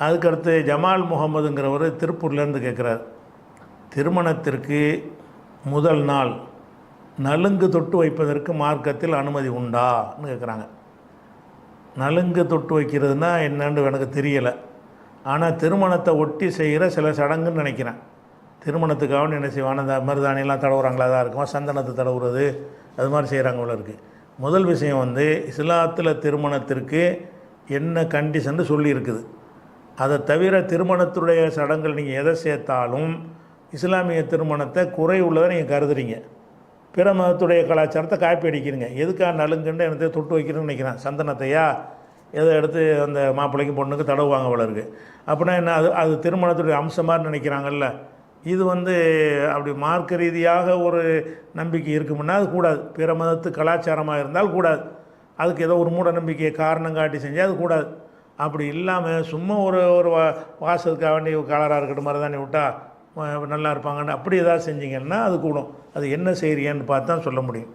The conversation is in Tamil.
அதுக்கடுத்து ஜமால் முகமதுங்கிறவர் திருப்பூர்லேருந்து கேட்குறார், திருமணத்திற்கு முதல் நாள் நலுங்கு தொட்டு வைப்பதற்கு மார்க்கத்தில் அனுமதி உண்டான்னு கேட்குறாங்க. நலுங்கு தொட்டு வைக்கிறதுனா என்னன்னு எனக்கு தெரியலை. ஆனால் திருமணத்தை ஒட்டி செய்கிற சில சடங்குன்னு நினைக்கிறேன். திருமணத்துக்காக என்ன செய்வாங்க, அந்த மருதாணியெல்லாம் தடவுறாங்களா, தான் இருக்குமா, சந்தனத்தை தடவுறது, அது மாதிரி செய்கிறாங்க போல இருக்குது. முதல் விஷயம் வந்து இஸ்லாத்தில் திருமணத்திற்கு என்ன கண்டிஷன்னு சொல்லியிருக்குது. அதை தவிர திருமணத்துடைய சடங்குகள் நீங்கள் எதை சேர்த்தாலும் இஸ்லாமிய திருமணத்தை குறை உள்ளதை நீங்கள் கருதுறீங்க. பிற மதத்துடைய கலாச்சாரத்தை காப்பி அடிக்கிறீங்க. எதுக்காக நலுங்குன்னு எனக்கு தொட்டு வைக்கிறேன்னு நினைக்கிறேன். சந்தனத்தையா எதை எடுத்து அந்த மாப்பிள்ளைக்கும் பொண்ணுக்கு தடவுவாங்க போல இருக்குது. அப்படின்னா என்ன, அது திருமணத்துடைய அம்சம் மாதிரி நினைக்கிறாங்கல்ல. இது வந்து அப்படி மார்க்க ரீதியாக ஒரு நம்பிக்கை இருக்குமுன்னா அது கூடாது. பிற மதத்து கலாச்சாரமாக இருந்தால் கூடாது. அதுக்கு ஏதோ ஒரு மூட நம்பிக்கையை காரணம் காட்டி செஞ்சால் அது கூடாது. அப்படி இல்லாமல் சும்மா ஒரு ஒரு வாசத்துக்காக வேண்டி கலராக இருக்கட்டும் மருதாணி விட்டால் நல்லா இருப்பாங்கன்னு அப்படி ஏதாவது செஞ்சிங்கன்னா அது கூடும். அது என்ன செய்கிறீங்கன்னு பார்த்து தான் சொல்ல முடியும்.